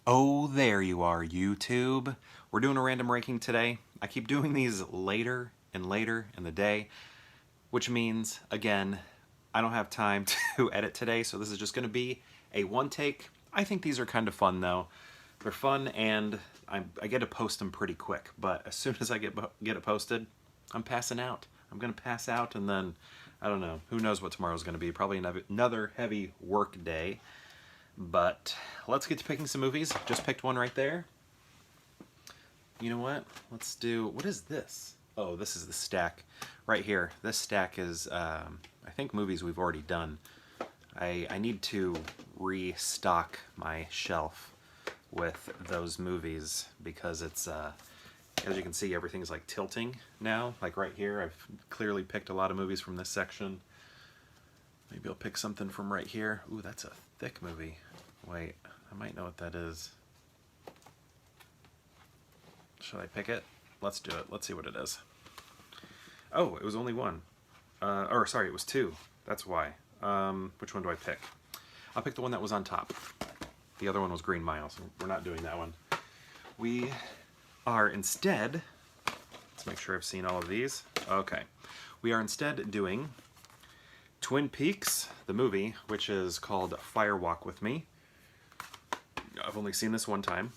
Oh, there you are, YouTube. We're doing a random ranking today. I keep doing these later and later in the day, which means, again, I don't have time to edit today, so this is just going to be a one take. I think these are kind of fun, though. They're fun, and I get to post them pretty quick, but as soon as I get it posted, I'm passing out. I'm going to pass out, and then, I don't know, who knows what tomorrow's going to be. Probably another heavy work day. But let's get to picking some movies. Just picked one right there. You know what? Let's do... What is this? Oh, this is the stack right here. This stack is, I think, movies we've already done. I need to restock my shelf with those movies because it's, as you can see, everything's like tilting now. Like right here, I've clearly picked a lot of movies from this section. Maybe I'll pick something from right here. Ooh, that's a thick movie. Wait, I might know what that is. Should I pick it? Let's do it. Let's see what it is. Oh, it was only one. Or, sorry, it was two. That's why. Which one do I pick? I'll pick the one that was on top. The other one was Green Mile, so we're not doing that one. We are instead... Let's make sure I've seen all of these. Okay. We are instead doing Twin Peaks, the movie, which is called Fire Walk with Me. I've only seen this one time.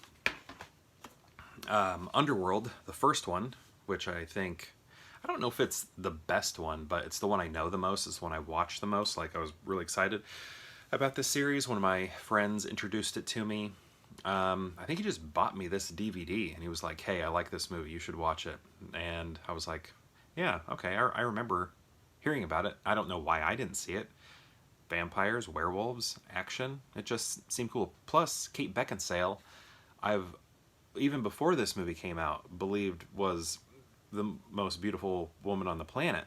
Underworld, the first one, which I think, I don't know if it's the best one, but it's the one I know the most. It's the one I watch the most. Like, I was really excited about this series. One of my friends introduced it to me. I think he just bought me this DVD, and he was like, hey, I like this movie. You should watch it. And I was like, yeah, okay, I remember hearing about it. I don't know why I didn't see it. Vampires, werewolves, action. It just seemed cool. Plus, Kate Beckinsale, I've, even before this movie came out, believed was the most beautiful woman on the planet.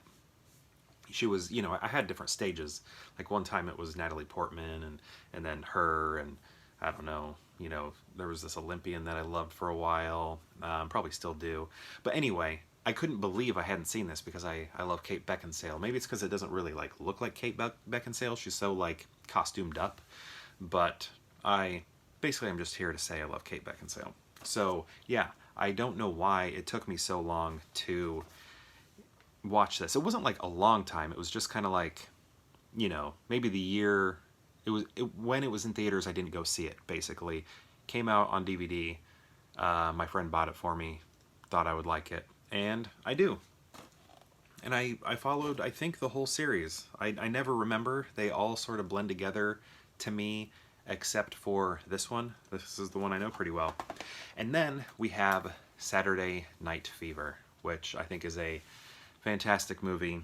She was, you know, I had different stages. Like one time it was Natalie Portman and then her, and I don't know, you know, there was this Olympian that I loved for a while. Probably still do. But anyway, I couldn't believe I hadn't seen this because I love Kate Beckinsale. Maybe it's because it doesn't really like look like Kate Beckinsale. She's so like costumed up. But I'm just here to say I love Kate Beckinsale. So yeah, I don't know why it took me so long to watch this. It wasn't like a long time. It was just kind of like, you know, maybe the year when it was in theaters. I didn't go see it. Basically, came out on DVD. My friend bought it for me. Thought I would like it. And I do. And I followed, I think, the whole series. I never remember. They all sort of blend together to me, except for this one. This is the one I know pretty well. And then we have Saturday Night Fever, which I think is a fantastic movie.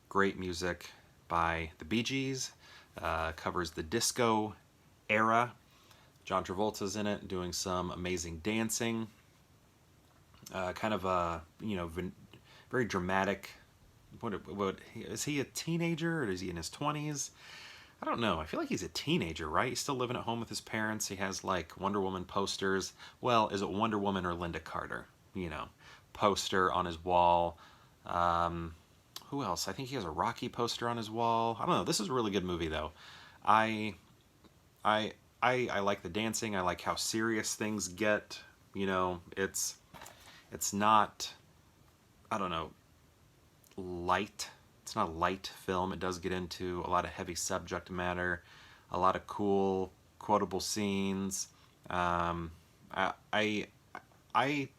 Great music by the Bee Gees. Covers the disco era. John Travolta's in it, doing some amazing dancing. Kind of a, you know, very dramatic. What is he, a teenager, or is he in his 20s? I don't know. I feel like he's a teenager, right? He's still living at home with his parents. He has like Wonder Woman posters. Well, is it Wonder Woman or Linda Carter? You know, poster on his wall. Who else? I think he has a Rocky poster on his wall. I don't know. This is a really good movie, though. I like the dancing. I like how serious things get. You know, it's not, I don't know, light. It's not a light film. It does get into a lot of heavy subject matter, a lot of cool, quotable scenes. I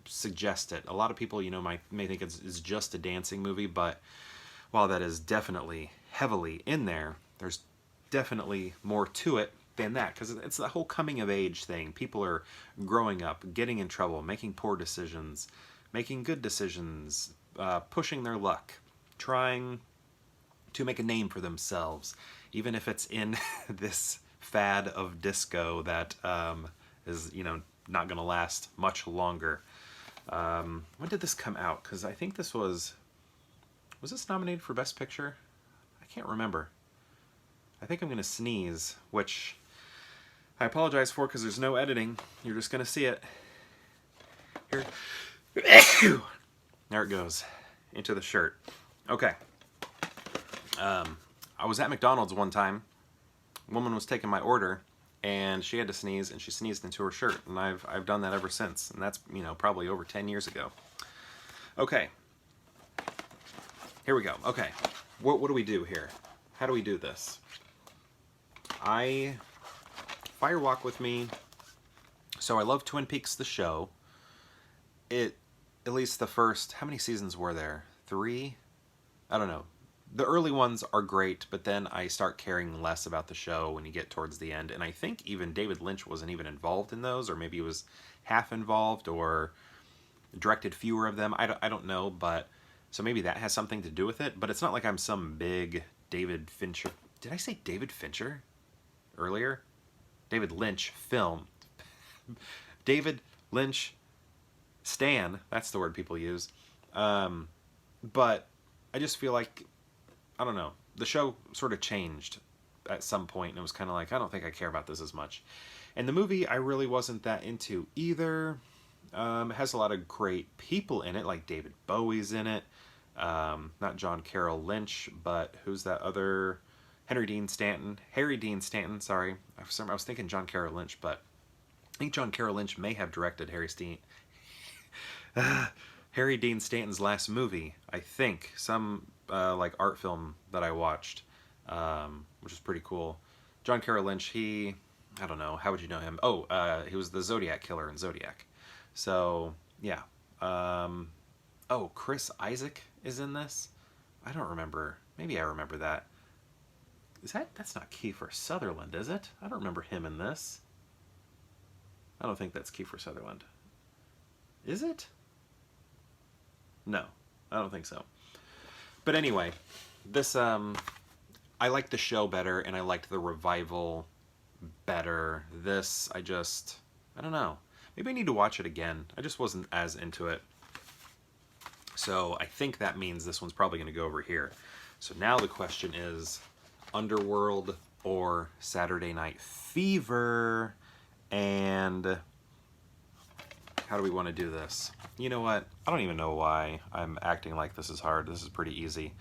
suggest it. A lot of people, you know, may think it's just a dancing movie, but while that is definitely heavily in there, there's definitely more to it than that, because it's the whole coming of age thing. People are growing up, getting in trouble, making poor decisions, making good decisions, pushing their luck, trying to make a name for themselves, even if it's in this fad of disco that is, you know, not going to last much longer. When did this come out? Because I think this was this nominated for Best Picture? I can't remember. I think I'm going to sneeze, which I apologize for because there's no editing. You're just going to see it. Here. There it goes. Into the shirt. Okay. I was at McDonald's one time. A woman was taking my order, and she had to sneeze, and she sneezed into her shirt, and I've done that ever since, and that's, you know, probably over 10 years ago. Okay. Here we go. Okay. What do we do here? How do we do this? Fire Walk With Me. So I love Twin Peaks the show. At least the first, how many seasons were there? 3? I don't know. The early ones are great, but then I start caring less about the show when you get towards the end. And I think even David Lynch wasn't even involved in those, or maybe he was half involved, or directed fewer of them. I don't know, but so maybe that has something to do with it. But it's not like I'm some big David Fincher. Did I say David Fincher earlier? David Lynch film. David Lynch stan. That's the word people use. But I just feel like, I don't know, the show sort of changed at some point, and it was kind of like, I don't think I care about this as much. And the movie I really wasn't that into either. It has a lot of great people in it, like David Bowie's in it. Not John Carroll Lynch, but who's that other? Harry Dean Stanton, sorry. I was thinking John Carroll Lynch, but I think John Carroll Lynch may have directed Harry Dean Stanton's last movie, I think. Some like art film that I watched, which is pretty cool. John Carroll Lynch, I don't know, how would you know him? Oh, he was the Zodiac killer in Zodiac. So, yeah. Oh, Chris Isaac is in this? I don't remember. Maybe I remember that. That's not Kiefer Sutherland, is it? I don't remember him in this. I don't think that's Kiefer Sutherland. Is it? No, I don't think so. But anyway, this, I liked the show better, and I liked the revival better. This, I don't know. Maybe I need to watch it again. I just wasn't as into it. So I think that means this one's probably going to go over here. So now the question is, Underworld or Saturday Night Fever? And how do we want to do this? You know what? I don't even know why I'm acting like this is hard. This is pretty easy.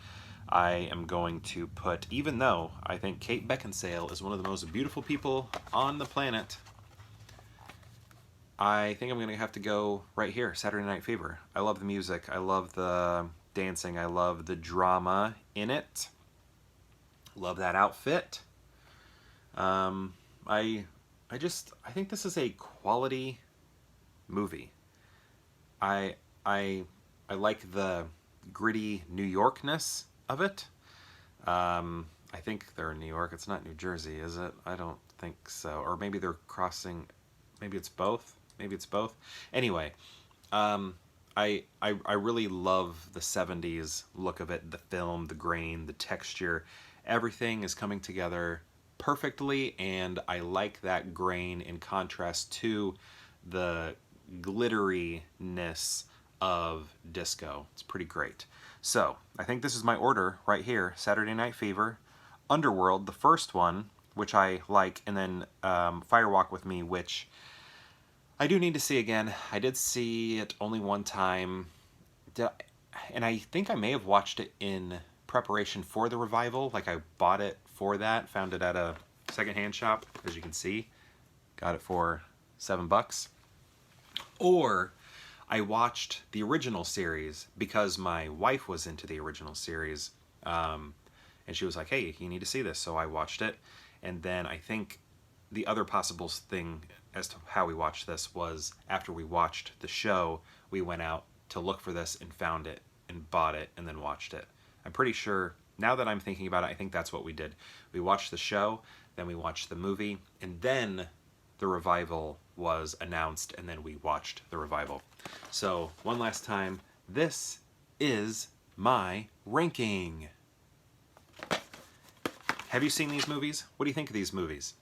I am going to put, even though I think Kate Beckinsale is one of the most beautiful people on the planet, I think I'm going to have to go right here, Saturday Night Fever. I love the music. I love the dancing. I love the drama in it. Love that outfit. I think this is a quality movie. I like the gritty New Yorkness of it. I think they're in New York. It's not New Jersey, is it? I don't think so. Or maybe they're crossing. Maybe it's both. Maybe it's both. Anyway, I really love the 70s look of it. The film, the grain, the texture. Everything is coming together perfectly, and I like that grain in contrast to the glitteriness of disco. It's pretty great. So, I think this is my order right here. Saturday Night Fever, Underworld, the first one, which I like, and then Fire Walk With Me, which I do need to see again. I did see it only one time, and I think I may have watched it in preparation for the revival. Like, I bought it for that, found it at a secondhand shop, as you can see. Got it for $7. Or I watched the original series because my wife was into the original series, and she was like, hey, you need to see this. So I watched it, and then I think the other possible thing as to how we watched this was after we watched the show, we went out to look for this and found it and bought it and then watched it. I'm pretty sure, now that I'm thinking about it, I think that's what we did. We watched the show, then we watched the movie, and then the revival was announced, and then we watched the revival. So, one last time, this is my ranking. Have you seen these movies? What do you think of these movies?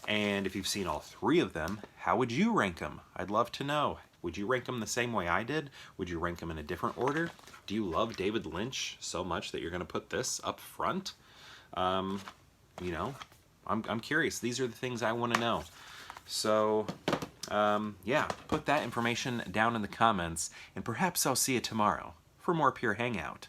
And if you've seen all 3 of them, how would you rank them? I'd love to know. Would you rank them the same way I did? Would you rank them in a different order? Do you love David Lynch so much that you're going to put this up front? You know, I'm curious. These are the things I want to know. So, yeah, put that information down in the comments, and perhaps I'll see you tomorrow for more Pure Hangout.